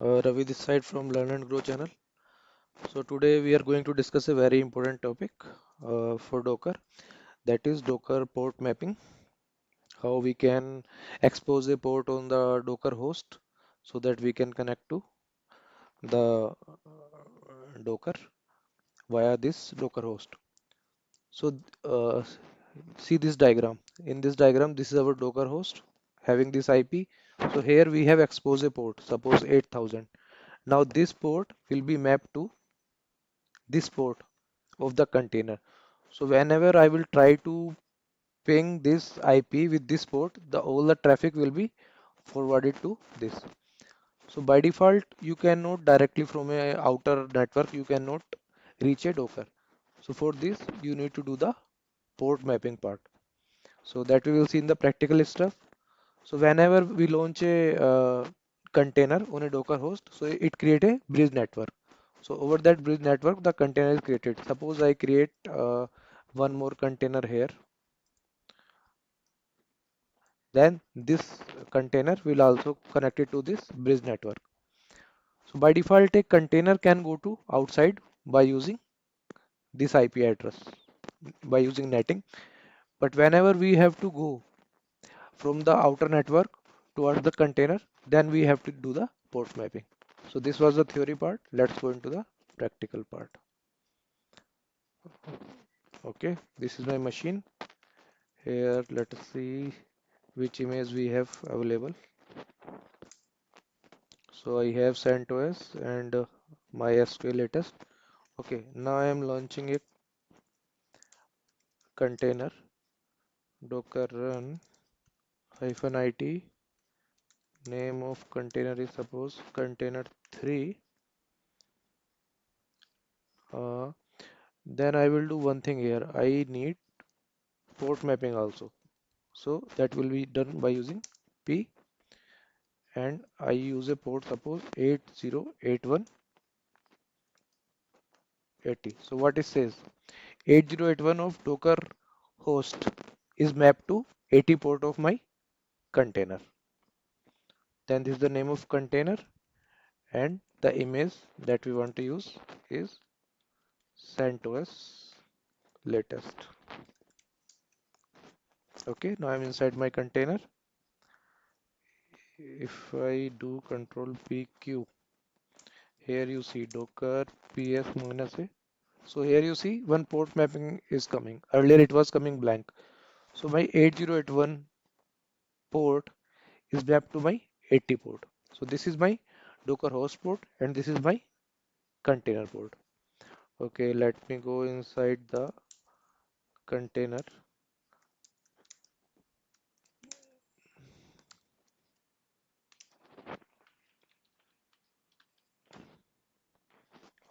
Ravi this side from Learn and Grow channel. So today we are going to discuss a very important topic for Docker, that is Docker port mapping. How we can expose a port on the Docker host so that we can connect to the Docker via this Docker host. So see this diagram. In this diagram, this is our Docker host having this IP. So here we have expose a port, suppose 8000. Now this port will be mapped to this port of the container. So whenever I will try to ping this IP with this port, the all the traffic will be forwarded to this. So by default, you cannot directly from a outer network, you cannot reach a Docker. So for this, you need to do the port mapping part. So that we will see in the practical stuff. So whenever we launch a container on a Docker host, so it create a bridge network. So over that bridge network, the container is created. Suppose I create one more container here, then this container will also connect it to this bridge network. So by default, a container can go to outside by using this IP address, by using netting. But whenever we have to go from the outer network towards the container, then we have to do the port mapping. So this was the theory part. Let's go into the practical part. Okay, this is my machine. Here, let us see which image we have available. So I have CentOS and MySQL latest. Okay, now I am launching a container docker run -it. Name of container is suppose container 3. Uh, then I will do one thing here. I need port mapping also. So that will be done by using p, and I use a port suppose 808180. So what it says 8081 of Docker host is mapped to 80 port of my container. Then this is the name of container and the image that we want to use is CentOS latest. Okay, now I'm inside my container. If I do control PQ, here you see Docker PS-A. So here you see one port mapping is coming. Earlier it was coming blank. So my 8081 port is mapped to my 80 port. So this is my Docker host port and this is my container port. Okay, let me go inside the container.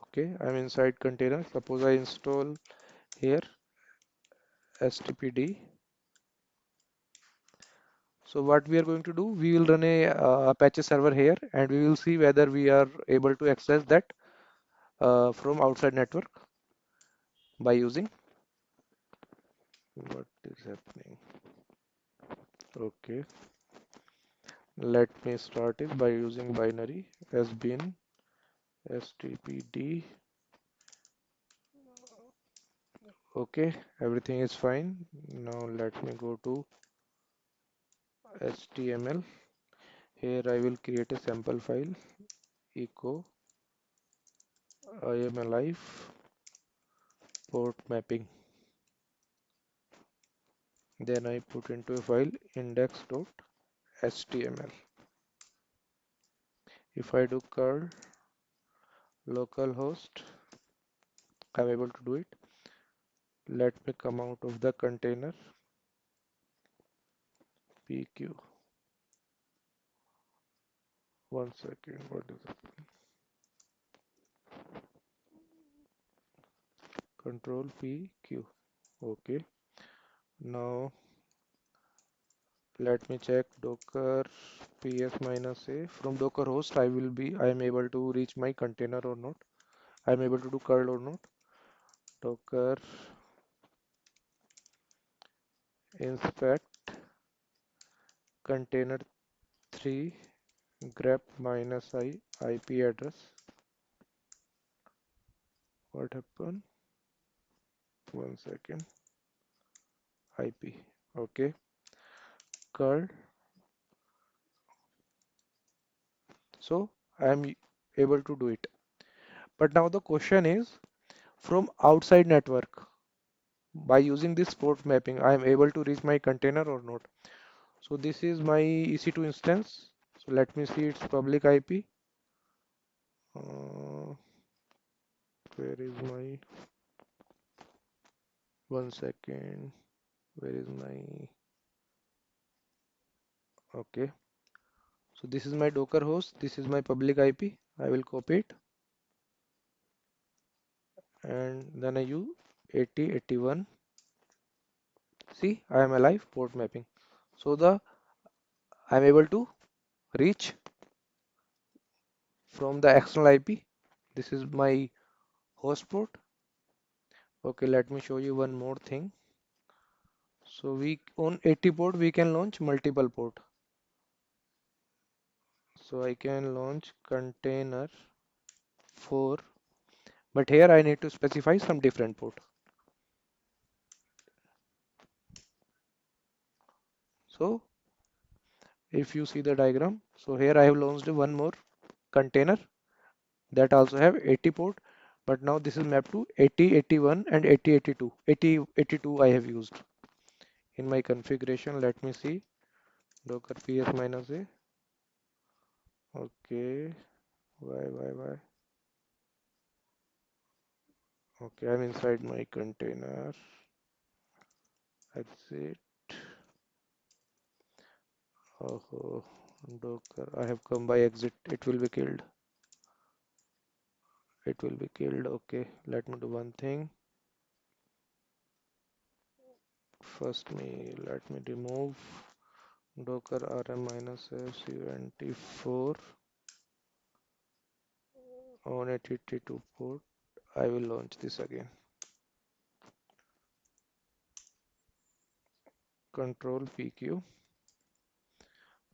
Okay, I'm inside container. Suppose I install here stpd. So what we are going to do, we will run a Apache server here and we will see whether we are able to access that from outside network by using what is happening. Okay, let me start it by using binary sbin stpd. Okay, everything is fine. Now let me go to html. Here I will create a sample file echo I am alive port mapping. Then I put into a file index.html. If I do curl localhost, I'm able to do it. Let me come out of the container pq. One second, what is it? Control pq. Okay, now let me check docker ps-a. From docker host, I am able to reach my container or not. I am able to do curl or not. Docker inspect container 3 grep minus I IP address. What happened? 1 second. IP. Okay. Curl. So I am able to do it. But now the question is, from outside network, by using this port mapping, I am able to reach my container or not. So this is my EC2 instance. So let me see its public IP. Uh, where is my 1 second? Where is my okay? So this is my Docker host. This is my public IP. I will copy it and then I use 8081. See, I am alive port mapping. So the I am able to reach from the external IP. This is my host port. Okay, let me show you one more thing. So we on 80 port we can launch multiple port. So I can launch container 4, but here I need to specify some different port. So if you see the diagram, so here I have launched one more container that also have 80 port, but now this is mapped to 80, 81 and 80, 82. 80, 82 I have used in my configuration. Let me see docker ps minus a. Okay, why? Okay, I'm inside my container. Exit. Oh, docker. I have come by exit. It will be killed. It will be killed. Okay, let me do one thing. First, let me remove docker rm minus f 74 on 882 port. I will launch this again. Control PQ.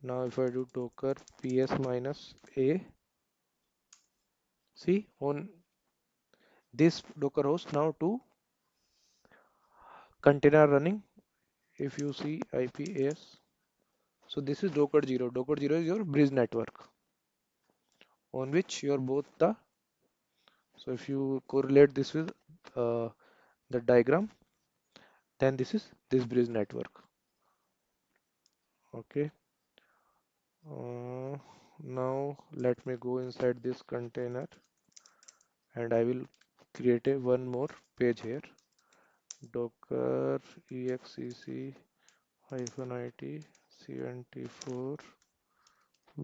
Now if I do docker ps minus a, see on this docker host now two container running. If you see IPS, so this is Docker 0. Docker 0 is your bridge network on which you are both the. So if you correlate this with uh, the diagram, then this is this bridge network. Okay. Now let me go inside this container and I will create a one more page here. Docker exec hyphen it 74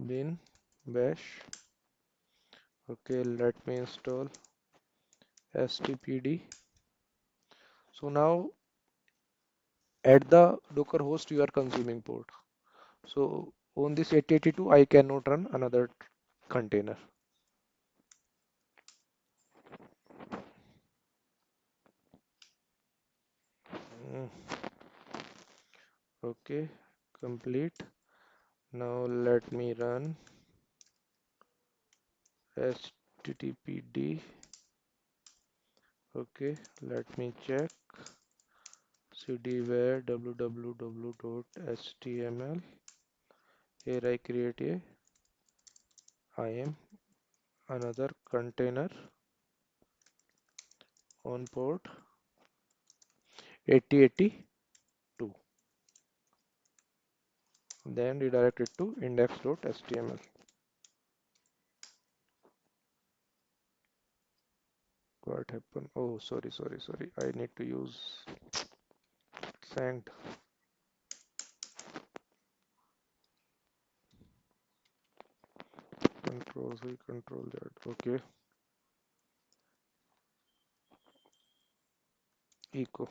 bin bash. Okay, let me install stpd. So now at the Docker host you are consuming port. So on this 8082 I cannot run another container. Mm, okay, complete. Now let me run httpd. Okay, let me check cdware www.html. Here I create a IAM another container on port 8082, then redirect it to index.html. What happened? Oh, sorry. I need to use send control C, control Z. Okay, echo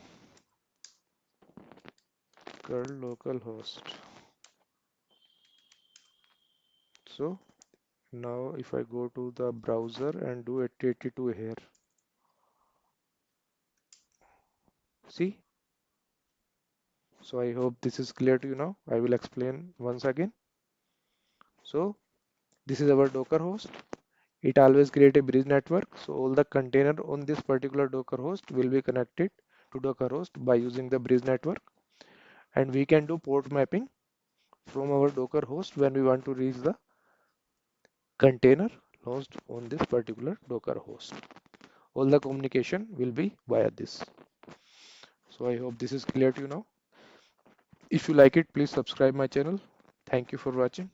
curl localhost. So now if I go to the browser and do 8082 here, see? So I hope this is clear to you now. I will explain once again. So This is our Docker host. It always create a bridge network. So all the container on this particular Docker host will be connected to Docker host by using the bridge network. And we can do port mapping from our Docker host when we want to reach the container launched on this particular Docker host. All the communication will be via this. So I hope this is clear to you now. If you like it, please subscribe my channel. Thank you for watching.